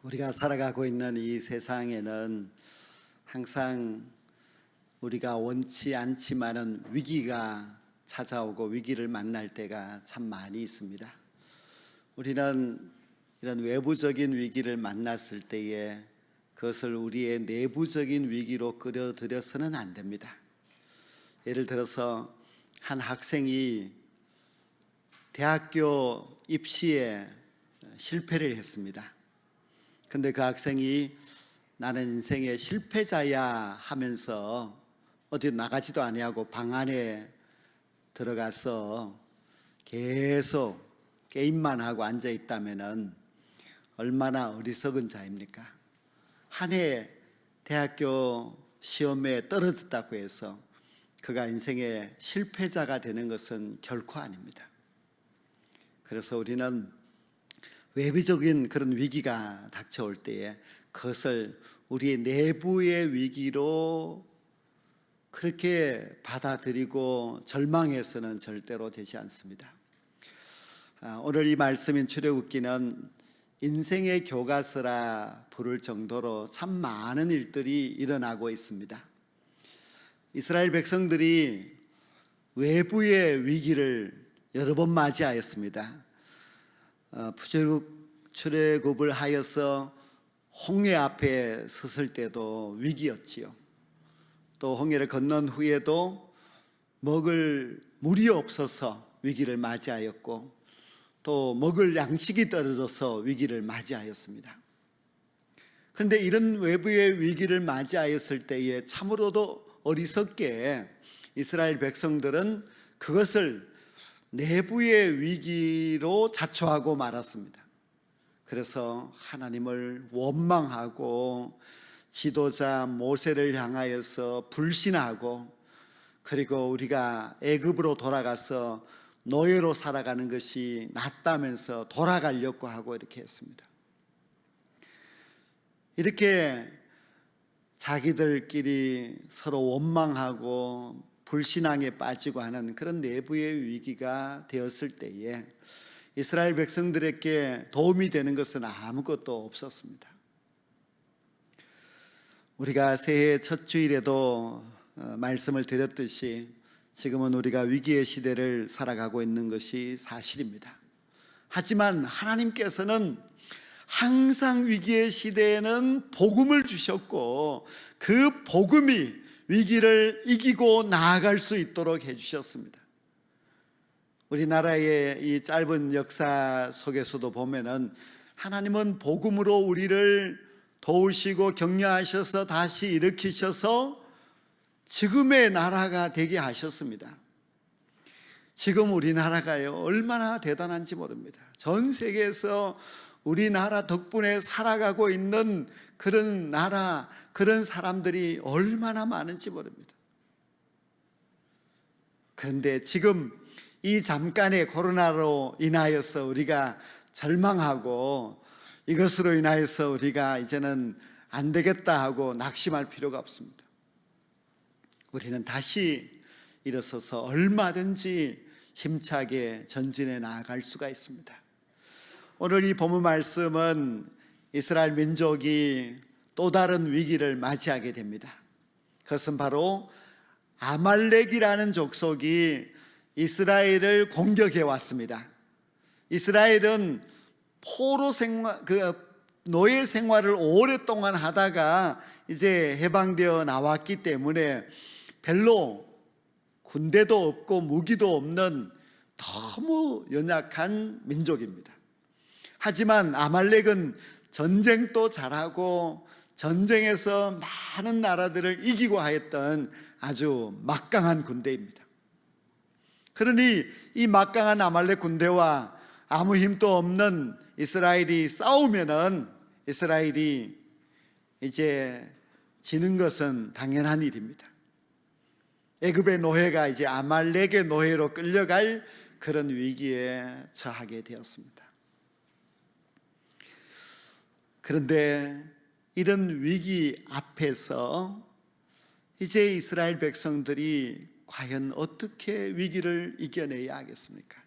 우리가 살아가고 있는 이 세상에는 항상 우리가 원치 않지만은 위기가 찾아오고 위기를 만날 때가 참 많이 있습니다. 우리는 이런 외부적인 위기를 만났을 때에 그것을 우리의 내부적인 위기로 끌어들여서는 안 됩니다. 예를 들어서 한 학생이 대학교 입시에 실패를 했습니다. 근데 그 학생이 나는 인생의 실패자야 하면서 어디 나가지도 아니하고 방 안에 들어가서 계속 게임만 하고 앉아 있다면은 얼마나 어리석은 자입니까? 한 해 대학교 시험에 떨어졌다고 해서 그가 인생의 실패자가 되는 것은 결코 아닙니다. 그래서 우리는 외부적인 그런 위기가 닥쳐올 때에 그것을 우리의 내부의 위기로 그렇게 받아들이고 절망해서는 절대로 되지 않습니다. 오늘 이 말씀인 출애굽기는 인생의 교과서라 부를 정도로 참 많은 일들이 일어나고 있습니다. 이스라엘 백성들이 외부의 위기를 여러 번 맞이하였습니다. 출애굽을 하여서 홍해 앞에 섰을 때도 위기였지요. 또 홍해를 건넌 후에도 먹을 물이 없어서 위기를 맞이하였고 또 먹을 양식이 떨어져서 위기를 맞이하였습니다. 그런데 이런 외부의 위기를 맞이하였을 때에 참으로도 어리석게 이스라엘 백성들은 그것을 내부의 위기로 자초하고 말았습니다. 그래서 하나님을 원망하고 지도자 모세를 향하여서 불신하고 그리고 우리가 애굽으로 돌아가서 노예로 살아가는 것이 낫다면서 돌아가려고 하고 이렇게 했습니다. 이렇게 자기들끼리 서로 원망하고 불신앙에 빠지고 하는 그런 내부의 위기가 되었을 때에 이스라엘 백성들에게 도움이 되는 것은 아무것도 없었습니다. 우리가 새해 첫 주일에도 말씀을 드렸듯이 지금은 우리가 위기의 시대를 살아가고 있는 것이 사실입니다. 하지만 하나님께서는 항상 위기의 시대에는 복음을 주셨고 그 복음이 위기를 이기고 나아갈 수 있도록 해주셨습니다. 우리나라의 이 짧은 역사 속에서도 보면은 하나님은 복음으로 우리를 도우시고 격려하셔서 다시 일으키셔서 지금의 나라가 되게 하셨습니다. 지금 우리나라가요 얼마나 대단한지 모릅니다. 전 세계에서 우리나라 덕분에 살아가고 있는 그런 나라, 그런 사람들이 얼마나 많은지 모릅니다. 그런데 지금 이 잠깐의 코로나로 인하여서 우리가 절망하고 이것으로 인하여서 우리가 이제는 안 되겠다 하고 낙심할 필요가 없습니다. 우리는 다시 일어서서 얼마든지 힘차게 전진해 나아갈 수가 있습니다. 오늘 이 본문 말씀은 이스라엘 민족이 또 다른 위기를 맞이하게 됩니다. 그것은 바로 아말렉이라는 족속이 이스라엘을 공격해 왔습니다. 이스라엘은 포로 생활, 노예 생활을 오랫동안 하다가 이제 해방되어 나왔기 때문에 별로 군대도 없고 무기도 없는 너무 연약한 민족입니다. 하지만 아말렉은 전쟁도 잘하고 전쟁에서 많은 나라들을 이기고 하였던 아주 막강한 군대입니다. 그러니 이 막강한 아말렉 군대와 아무 힘도 없는 이스라엘이 싸우면은 이스라엘이 이제 지는 것은 당연한 일입니다. 애굽의 노예가 이제 아말렉의 노예로 끌려갈 그런 위기에 처하게 되었습니다. 그런데 이런 위기 앞에서 이제 이스라엘 백성들이 과연 어떻게 위기를 이겨내야 하겠습니까?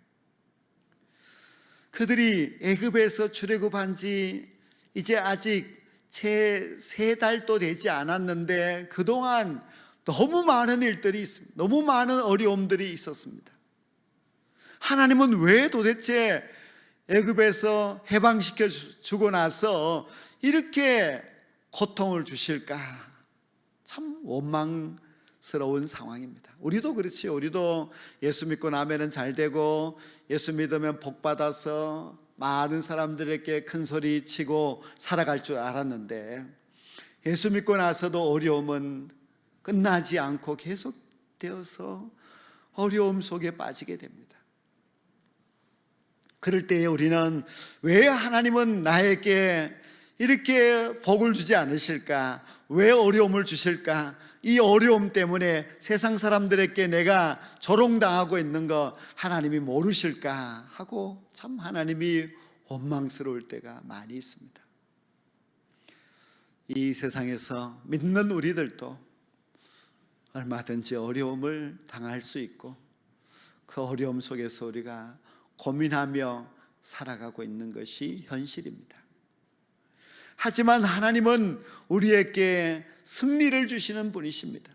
그들이 애굽에서 출애굽한 지 이제 아직 채 3달도 되지 않았는데 그동안 너무 많은 일들이 있습니다. 너무 많은 어려움들이 있었습니다. 하나님은 왜 도대체 애굽에서 해방시켜 주고 나서 이렇게 고통을 주실까? 참 원망스러운 상황입니다. 우리도 그렇지요. 우리도 예수 믿고 나면은 잘 되고, 예수 믿으면 복 받아서 많은 사람들에게 큰 소리 치고 살아갈 줄 알았는데, 예수 믿고 나서도 어려움은 끝나지 않고 계속되어서 어려움 속에 빠지게 됩니다. 그럴 때에 우리는 왜 하나님은 나에게 이렇게 복을 주지 않으실까? 왜 어려움을 주실까? 이 어려움 때문에 세상 사람들에게 내가 조롱당하고 있는 거 하나님이 모르실까? 하고 참 하나님이 원망스러울 때가 많이 있습니다. 이 세상에서 믿는 우리들도 얼마든지 어려움을 당할 수 있고, 그 어려움 속에서 우리가 고민하며 살아가고 있는 것이 현실입니다. 하지만 하나님은 우리에게 승리를 주시는 분이십니다.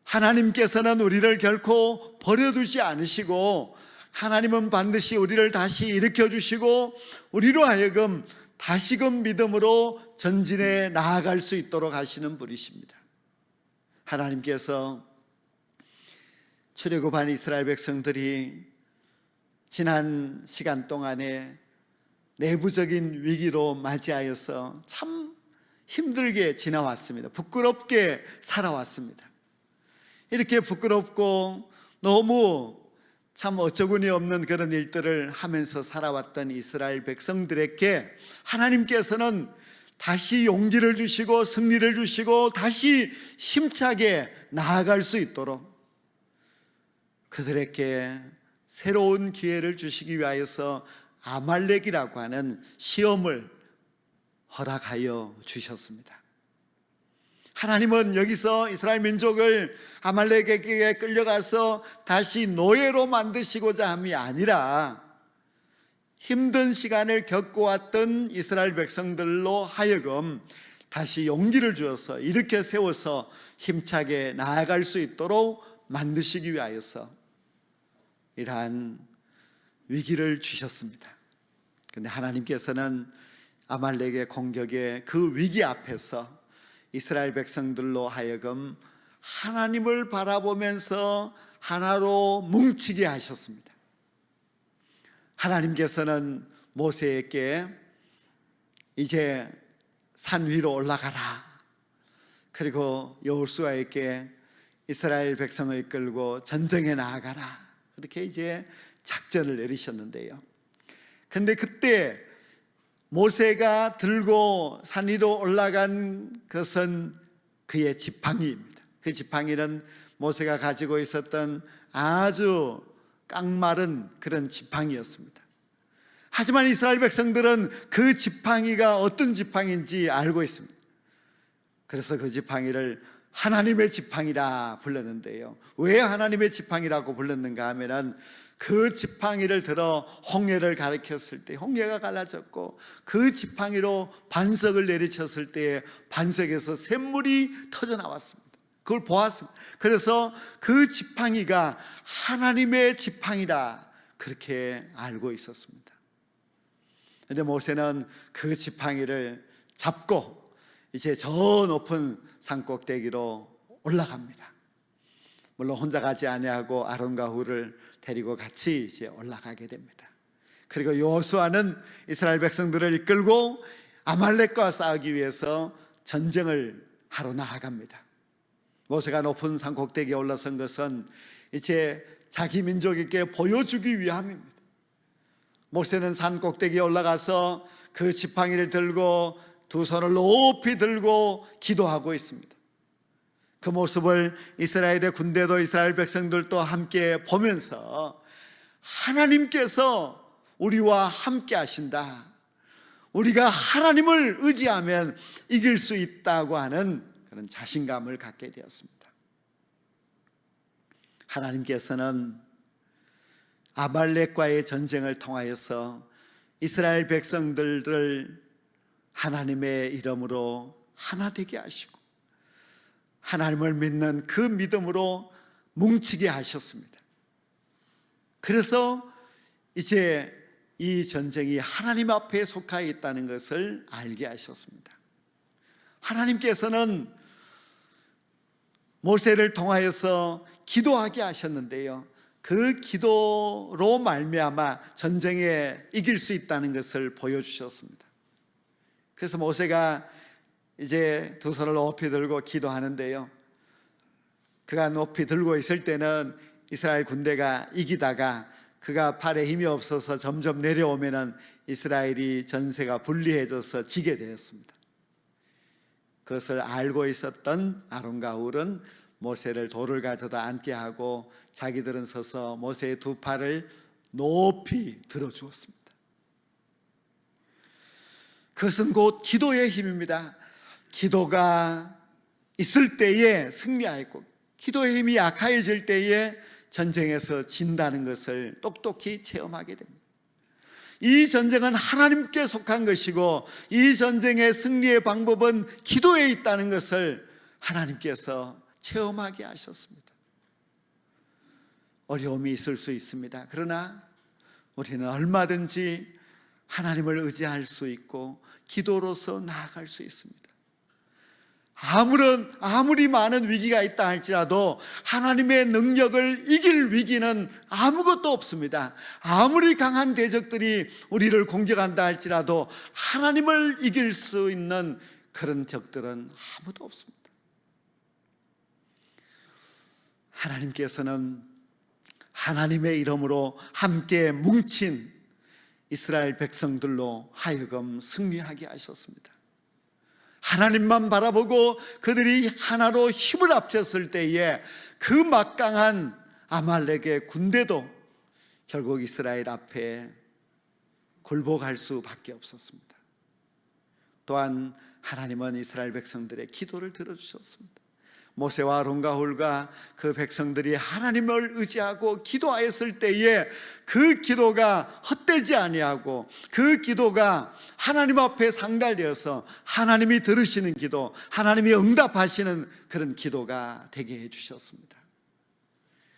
하나님께서는 우리를 결코 버려두지 않으시고, 하나님은 반드시 우리를 다시 일으켜 주시고 우리로 하여금 다시금 믿음으로 전진해 나아갈 수 있도록 하시는 분이십니다. 하나님께서 출애굽한 이스라엘 백성들이 지난 시간 동안에 내부적인 위기로 맞이하여서 참 힘들게 지나왔습니다. 부끄럽게 살아왔습니다. 이렇게 부끄럽고 너무 참 어처구니 없는 그런 일들을 하면서 살아왔던 이스라엘 백성들에게 하나님께서는 다시 용기를 주시고 승리를 주시고 다시 힘차게 나아갈 수 있도록 그들에게 새로운 기회를 주시기 위하여서 아말렉이라고 하는 시험을 허락하여 주셨습니다. 하나님은 여기서 이스라엘 민족을 아말렉에게 끌려가서 다시 노예로 만드시고자 함이 아니라 힘든 시간을 겪어왔던 이스라엘 백성들로 하여금 다시 용기를 주어서 일으켜 세워서 힘차게 나아갈 수 있도록 만드시기 위하여서 이러한 위기를 주셨습니다. 그런데 하나님께서는 아말렉의 공격의 그 위기 앞에서 이스라엘 백성들로 하여금 하나님을 바라보면서 하나로 뭉치게 하셨습니다. 하나님께서는 모세에게 이제 산 위로 올라가라, 그리고 여호수아에게 이스라엘 백성을 이끌고 전쟁에 나아가라, 그렇게 이제 작전을 내리셨는데요. 그런데 그때 모세가 들고 산 위로 올라간 것은 그의 지팡이입니다. 그 지팡이는 모세가 가지고 있었던 아주 깡마른 그런 지팡이였습니다. 하지만 이스라엘 백성들은 그 지팡이가 어떤 지팡이인지 알고 있습니다. 그래서 그 지팡이를 하나님의 지팡이라 불렀는데요. 왜 하나님의 지팡이라고 불렀는가 하면은 그 지팡이를 들어 홍해를 가리켰을 때 홍해가 갈라졌고, 그 지팡이로 반석을 내리쳤을 때 반석에서 샘물이 터져 나왔습니다. 그걸 보았습니다. 그래서 그 지팡이가 하나님의 지팡이라 그렇게 알고 있었습니다. 그런데 모세는 그 지팡이를 잡고 이제 저 높은 산꼭대기로 올라갑니다. 물론 혼자 가지 아니하고 아론과 훌을 데리고 같이 이제 올라가게 됩니다. 그리고 여호수아는 이스라엘 백성들을 이끌고 아말렉과 싸우기 위해서 전쟁을 하러 나아갑니다. 모세가 높은 산 꼭대기에 올라선 것은 이제 자기 민족에게 보여주기 위함입니다. 모세는 산 꼭대기에 올라가서 그 지팡이를 들고 두 손을 높이 들고 기도하고 있습니다. 그 모습을 이스라엘의 군대도 이스라엘 백성들도 함께 보면서 하나님께서 우리와 함께 하신다, 우리가 하나님을 의지하면 이길 수 있다고 하는 그런 자신감을 갖게 되었습니다. 하나님께서는 아말렉과의 전쟁을 통하여서 이스라엘 백성들을 하나님의 이름으로 하나 되게 하시고 하나님을 믿는 그 믿음으로 뭉치게 하셨습니다. 그래서 이제 이 전쟁이 하나님 앞에 속하여 있다는 것을 알게 하셨습니다. 하나님께서는 모세를 통하여서 기도하게 하셨는데요, 그 기도로 말미암아 전쟁에 이길 수 있다는 것을 보여주셨습니다. 그래서 모세가 이제 두 손을 높이 들고 기도하는데요, 그가 높이 들고 있을 때는 이스라엘 군대가 이기다가 그가 팔에 힘이 없어서 점점 내려오면은 이스라엘이 전세가 불리해져서 지게 되었습니다. 그것을 알고 있었던 아론과 훌은 모세를 돌을 가져다 앉게 하고 자기들은 서서 모세의 두 팔을 높이 들어주었습니다. 그것은 곧 기도의 힘입니다. 기도가 있을 때에 승리하였고 기도의 힘이 약해질 때에 전쟁에서 진다는 것을 똑똑히 체험하게 됩니다. 이 전쟁은 하나님께 속한 것이고 이 전쟁의 승리의 방법은 기도에 있다는 것을 하나님께서 체험하게 하셨습니다. 어려움이 있을 수 있습니다. 그러나 우리는 얼마든지 하나님을 의지할 수 있고 기도로서 나아갈 수 있습니다. 아무리 많은 위기가 있다 할지라도 하나님의 능력을 이길 위기는 아무것도 없습니다. 아무리 강한 대적들이 우리를 공격한다 할지라도 하나님을 이길 수 있는 그런 적들은 아무도 없습니다. 하나님께서는 하나님의 이름으로 함께 뭉친 이스라엘 백성들로 하여금 승리하게 하셨습니다. 하나님만 바라보고 그들이 하나로 힘을 합쳤을 때에 그 막강한 아말렉의 군대도 결국 이스라엘 앞에 굴복할 수밖에 없었습니다. 또한 하나님은 이스라엘 백성들의 기도를 들어주셨습니다. 모세와 아론과 훌과 그 백성들이 하나님을 의지하고 기도하였을 때에 그 기도가 헛되지 아니하고 그 기도가 하나님 앞에 상달되어서 하나님이 들으시는 기도, 하나님이 응답하시는 그런 기도가 되게 해주셨습니다.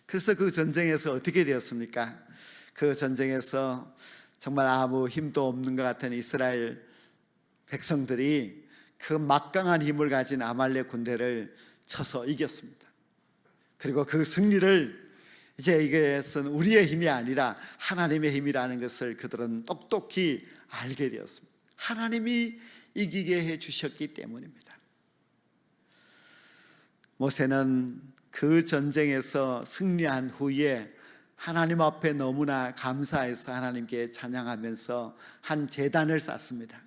그래서 그 전쟁에서 어떻게 되었습니까? 그 전쟁에서 정말 아무 힘도 없는 것 같은 이스라엘 백성들이 그 막강한 힘을 가진 아말렉 군대를 쳐서 이겼습니다. 그리고 그 승리를 이제 이것은 우리의 힘이 아니라 하나님의 힘이라는 것을 그들은 똑똑히 알게 되었습니다. 하나님이 이기게 해주셨기 때문입니다. 모세는 그 전쟁에서 승리한 후에 하나님 앞에 너무나 감사해서 하나님께 찬양하면서 한 제단을 쌓습니다.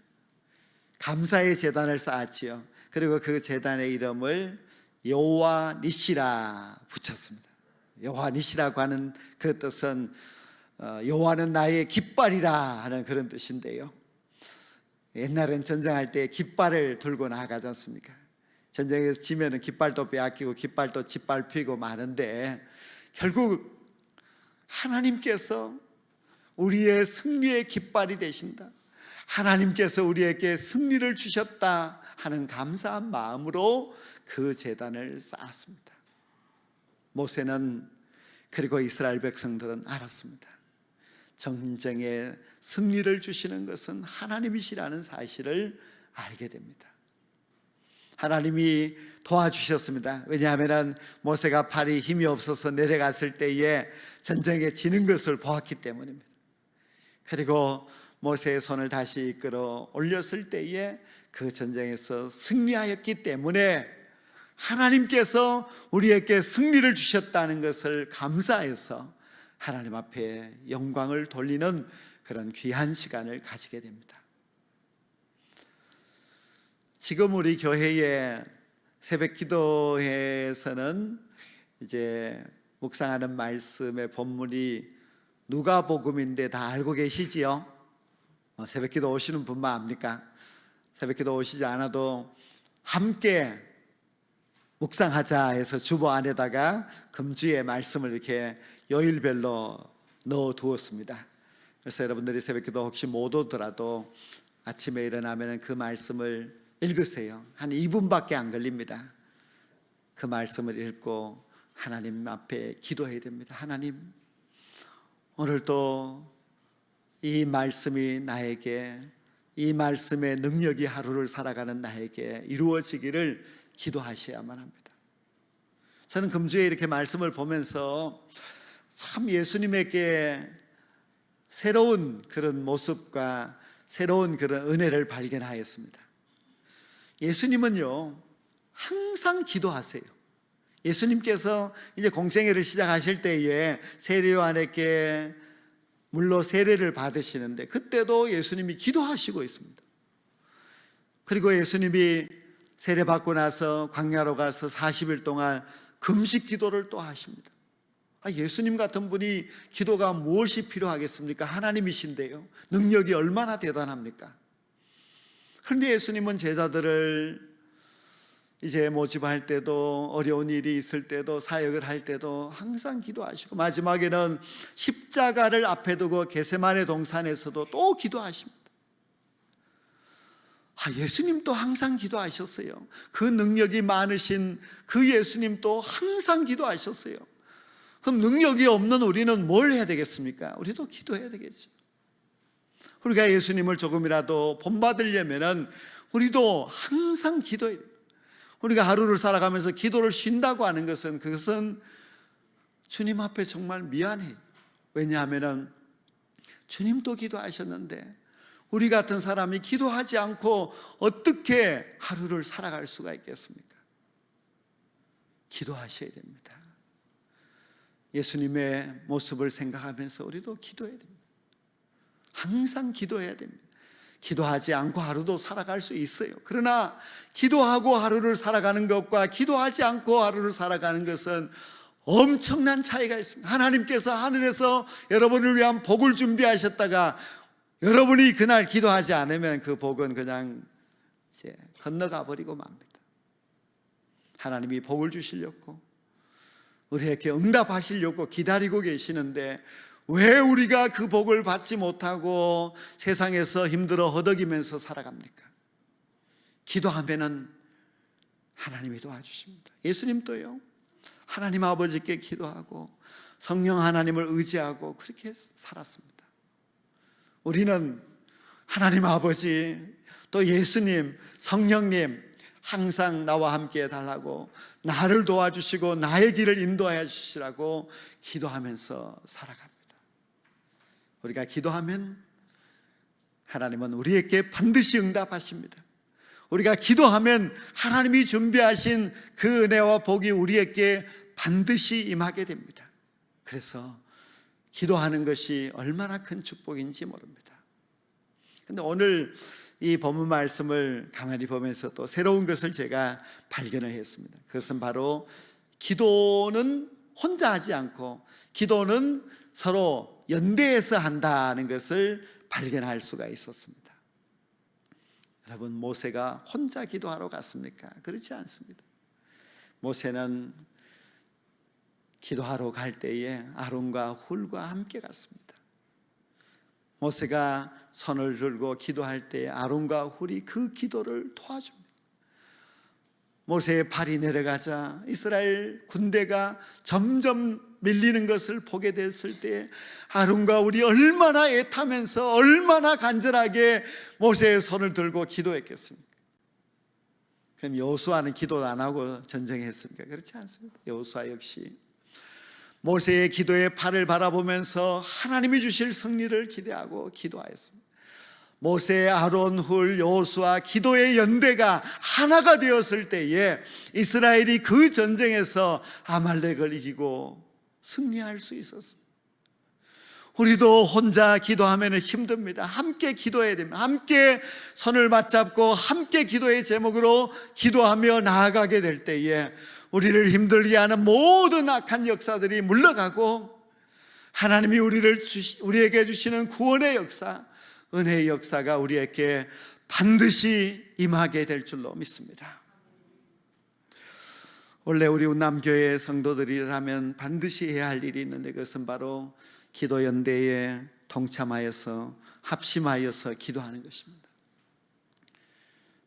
감사의 제단을 쌓았지요. 그리고 그 제단의 이름을 여호와 니시라 붙였습니다. 여호와 니시라고 하는 그 뜻은 여호와는 나의 깃발이라 하는 그런 뜻인데요, 옛날엔 전쟁할 때 깃발을 들고 나가지 않습니까? 전쟁에서 지면은 깃발도 빼앗기고 깃발도 짓밟히고 마는데 결국 하나님께서 우리의 승리의 깃발이 되신다, 하나님께서 우리에게 승리를 주셨다 하는 감사한 마음으로 그 제단을 쌓았습니다. 모세는 그리고 이스라엘 백성들은 알았습니다. 전쟁에 승리를 주시는 것은 하나님이시라는 사실을 알게 됩니다. 하나님이 도와주셨습니다. 왜냐하면 모세가 팔이 힘이 없어서 내려갔을 때에 전쟁에 지는 것을 보았기 때문입니다. 그리고 모세의 손을 다시 이끌어 올렸을 때에 그 전쟁에서 승리하였기 때문에 하나님께서 우리에게 승리를 주셨다는 것을 감사해서 하나님 앞에 영광을 돌리는 그런 귀한 시간을 가지게 됩니다. 지금 우리 교회의 새벽 기도회에서는 이제 묵상하는 말씀의 본문이 누가복음인데 다 알고 계시지요? 새벽 기도 오시는 분만 압니까? 새벽 기도 오시지 않아도 함께 묵상하자 해서 주보 안에다가 금주의 말씀을 이렇게 요일별로 넣어 두었습니다. 그래서 여러분들이 새벽 기도 혹시 못 오더라도 아침에 일어나면 그 말씀을 읽으세요. 한 2분밖에 안 걸립니다. 그 말씀을 읽고 하나님 앞에 기도해야 됩니다. 하나님, 오늘도 이 말씀이 나에게, 이 말씀의 능력이 하루를 살아가는 나에게 이루어지기를 기도하셔야만 합니다. 저는 금주에 이렇게 말씀을 보면서 참 예수님에게 새로운 그런 모습과 새로운 그런 은혜를 발견하였습니다. 예수님은요, 항상 기도하세요. 예수님께서 이제 공생애를 시작하실 때에 세례요한에게 물로 세례를 받으시는데 그때도 예수님이 기도하시고 있습니다. 그리고 예수님이 세례 받고 나서 광야로 가서 40일 동안 금식 기도를 또 하십니다. 예수님 같은 분이 기도가 무엇이 필요하겠습니까? 하나님이신데요. 능력이 얼마나 대단합니까? 그런데 예수님은 제자들을 이제 모집할 때도, 어려운 일이 있을 때도, 사역을 할 때도 항상 기도하시고, 마지막에는 십자가를 앞에 두고 겟세마네 동산에서도 또 기도하십니다. 예수님도 항상 기도하셨어요. 그 능력이 많으신 그 예수님도 항상 기도하셨어요. 그럼 능력이 없는 우리는 뭘 해야 되겠습니까? 우리도 기도해야 되겠죠. 우리가 예수님을 조금이라도 본받으려면 우리도 항상 기도해야 돼요. 우리가 하루를 살아가면서 기도를 쉰다고 하는 것은, 그것은 주님 앞에 정말 미안해요. 왜냐하면 주님도 기도하셨는데 우리 같은 사람이 기도하지 않고 어떻게 하루를 살아갈 수가 있겠습니까? 기도하셔야 됩니다. 예수님의 모습을 생각하면서 우리도 기도해야 됩니다. 항상 기도해야 됩니다. 기도하지 않고 하루도 살아갈 수 있어요. 그러나 기도하고 하루를 살아가는 것과 기도하지 않고 하루를 살아가는 것은 엄청난 차이가 있습니다. 하나님께서 하늘에서 여러분을 위한 복을 준비하셨다가 여러분이 그날 기도하지 않으면 그 복은 그냥 이제 건너가 버리고 맙니다. 하나님이 복을 주시려고, 우리에게 응답하시려고 기다리고 계시는데 왜 우리가 그 복을 받지 못하고 세상에서 힘들어 허덕이면서 살아갑니까? 기도하면은 하나님이 도와주십니다. 예수님도요, 하나님 아버지께 기도하고 성령 하나님을 의지하고 그렇게 살았습니다. 우리는 하나님 아버지, 또 예수님, 성령님 항상 나와 함께 해달라고, 나를 도와주시고 나의 길을 인도하여 주시라고 기도하면서 살아갑니다. 우리가 기도하면 하나님은 우리에게 반드시 응답하십니다. 우리가 기도하면 하나님이 준비하신 그 은혜와 복이 우리에게 반드시 임하게 됩니다. 그래서 기도하는 것이 얼마나 큰 축복인지 모릅니다. 그런데 오늘 이 본문 말씀을 가만히 보면서 또 새로운 것을 제가 발견을 했습니다. 그것은 바로 기도는 혼자 하지 않고 기도는 서로 연대해서 한다는 것을 발견할 수가 있었습니다. 여러분, 모세가 혼자 기도하러 갔습니까? 그렇지 않습니다. 모세는 기도하러 갈 때에 아론과 훌과 함께 갔습니다. 모세가 손을 들고 기도할 때에 아론과 훌이 그 기도를 도와줍니다. 모세의 팔이 내려가자 이스라엘 군대가 점점 밀리는 것을 보게 됐을 때 아론과 훌이 얼마나 애타면서 얼마나 간절하게 모세의 손을 들고 기도했겠습니까? 그럼 여호수아는 기도 안 하고 전쟁했습니까? 그렇지 않습니다. 여호수아 역시 모세의 기도의 팔을 바라보면서 하나님이 주실 승리를 기대하고 기도하였습니다. 모세, 아론, 훌, 여호수아 기도의 연대가 하나가 되었을 때에 이스라엘이 그 전쟁에서 아말렉을 이기고 승리할 수 있었습니다. 우리도 혼자 기도하면 힘듭니다. 함께 기도해야 됩니다. 함께 손을 맞잡고 함께 기도의 제목으로 기도하며 나아가게 될 때에 우리를 힘들게 하는 모든 악한 역사들이 물러가고 하나님이 우리에게 주시는 구원의 역사, 은혜의 역사가 우리에게 반드시 임하게 될 줄로 믿습니다. 원래 우리 운남교회 성도들이라면 반드시 해야 할 일이 있는데 그것은 바로 기도연대에 동참하여서 합심하여서 기도하는 것입니다.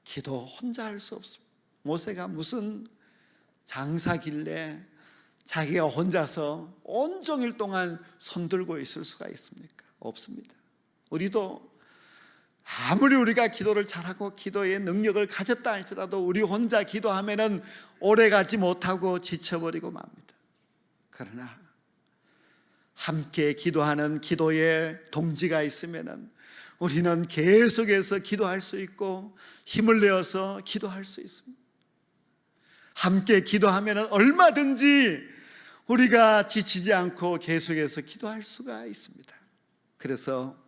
기도 혼자 할 수 없습니다. 모세가 무슨 장사길래 자기가 혼자서 온종일 동안 손들고 있을 수가 있습니까? 없습니다. 우리도 아무리 우리가 기도를 잘하고 기도의 능력을 가졌다 할지라도 우리 혼자 기도하면은 오래가지 못하고 지쳐버리고 맙니다. 그러나 함께 기도하는 기도의 동지가 있으면은 우리는 계속해서 기도할 수 있고 힘을 내어서 기도할 수 있습니다. 함께 기도하면은 얼마든지 우리가 지치지 않고 계속해서 기도할 수가 있습니다. 그래서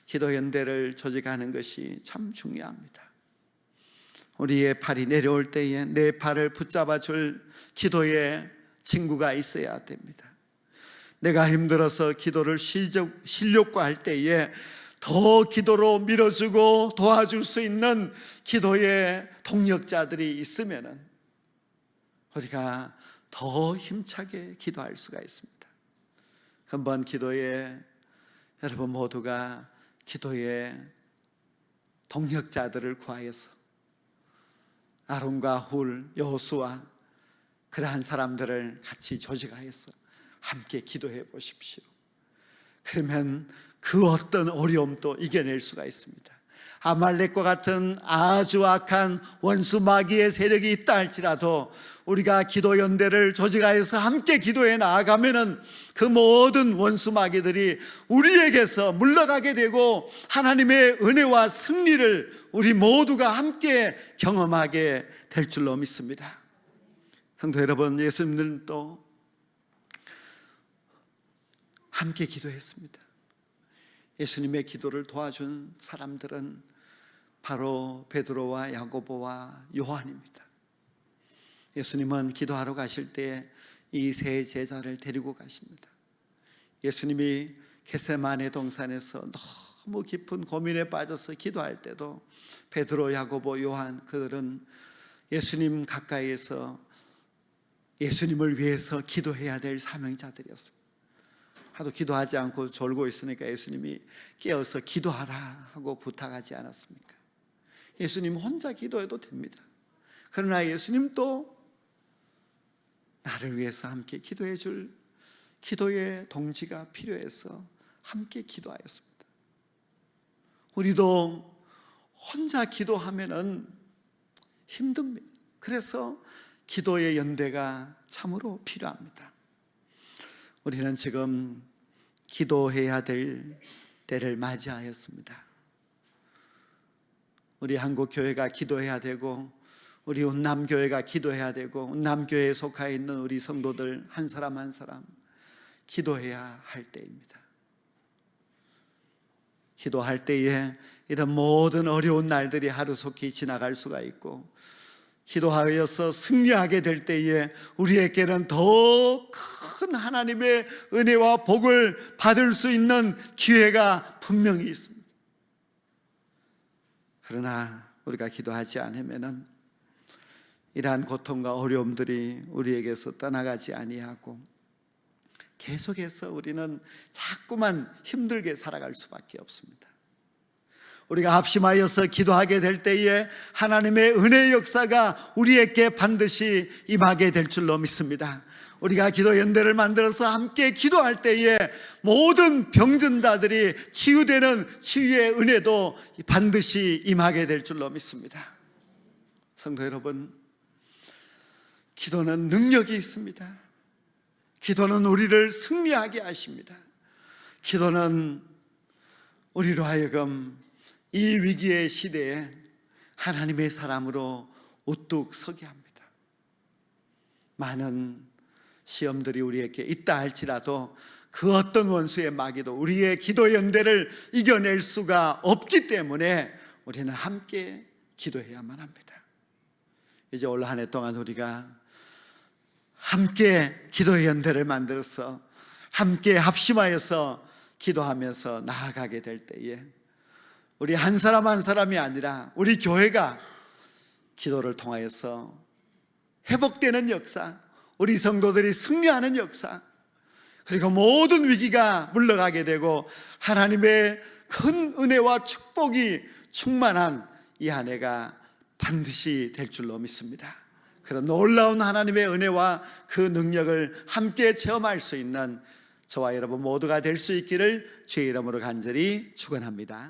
기도 연대를 조직하는 것이 참 중요합니다. 우리의 팔이 내려올 때에 내 팔을 붙잡아 줄 기도의 친구가 있어야 됩니다. 내가 힘들어서 기도를 쉬려고 할 때에 더 기도로 밀어주고 도와줄 수 있는 기도의 동력자들이 있으면 우리가 더 힘차게 기도할 수가 있습니다. 한번 여러분 모두가 기도의 동력자들을 구하여서 아론과 훌, 여호수아 그러한 사람들을 같이 조직하여서 함께 기도해 보십시오. 그러면 그 어떤 어려움도 이겨낼 수가 있습니다. 아말렉과 같은 아주 악한 원수 마귀의 세력이 있다 할지라도 우리가 기도 연대를 조직하여서 함께 기도해 나아가면은 그 모든 원수 마귀들이 우리에게서 물러가게 되고 하나님의 은혜와 승리를 우리 모두가 함께 경험하게 될 줄로 믿습니다. 성도 여러분, 예수님들도 함께 기도했습니다. 예수님의 기도를 도와준 사람들은 바로 베드로와 야고보와 요한입니다. 예수님은 기도하러 가실 때 이 세 제자를 데리고 가십니다. 예수님이 겟세마네 동산에서 너무 깊은 고민에 빠져서 기도할 때도 베드로, 야고보, 요한 그들은 예수님 가까이에서 예수님을 위해서 기도해야 될 사명자들이었습니다. 하도 기도하지 않고 졸고 있으니까 예수님이 깨어서 기도하라 하고 부탁하지 않았습니까? 예수님 혼자 기도해도 됩니다. 그러나 예수님도 나를 위해서 함께 기도해 줄 기도의 동지가 필요해서 함께 기도하였습니다. 우리도 혼자 기도하면은 힘듭니다. 그래서 기도의 연대가 참으로 필요합니다. 우리는 지금 기도해야 될 때를 맞이하였습니다. 우리 한국교회가 기도해야 되고 우리 운남교회가 기도해야 되고 운남교회에 속해 있는 우리 성도들 한 사람 한 사람 기도해야 할 때입니다. 기도할 때에 이런 모든 어려운 날들이 하루속히 지나갈 수가 있고 기도하여서 승리하게 될 때에 우리에게는 더 큰 하나님의 은혜와 복을 받을 수 있는 기회가 분명히 있습니다. 그러나 우리가 기도하지 않으면은 이러한 고통과 어려움들이 우리에게서 떠나가지 아니하고 계속해서 우리는 자꾸만 힘들게 살아갈 수밖에 없습니다. 우리가 합심하여서 기도하게 될 때에 하나님의 은혜의 역사가 우리에게 반드시 임하게 될 줄로 믿습니다. 우리가 기도 연대를 만들어서 함께 기도할 때에 모든 병든자들이 치유되는 치유의 은혜도 반드시 임하게 될 줄로 믿습니다. 성도 여러분, 기도는 능력이 있습니다. 기도는 우리를 승리하게 하십니다. 기도는 우리로 하여금 이 위기의 시대에 하나님의 사람으로 우뚝 서게 합니다. 많은 시험들이 우리에게 있다 할지라도 그 어떤 원수의 마귀도 우리의 기도 연대를 이겨낼 수가 없기 때문에 우리는 함께 기도해야만 합니다. 이제 올 한 해 동안 우리가 함께 기도 연대를 만들어서 함께 합심하여서 기도하면서 나아가게 될 때에 우리 한 사람 한 사람이 아니라 우리 교회가 기도를 통하여서 회복되는 역사, 우리 성도들이 승리하는 역사, 그리고 모든 위기가 물러가게 되고 하나님의 큰 은혜와 축복이 충만한 이 한 해가 반드시 될 줄로 믿습니다. 그런 놀라운 하나님의 은혜와 그 능력을 함께 체험할 수 있는 저와 여러분 모두가 될 수 있기를 주의 이름으로 간절히 축원합니다.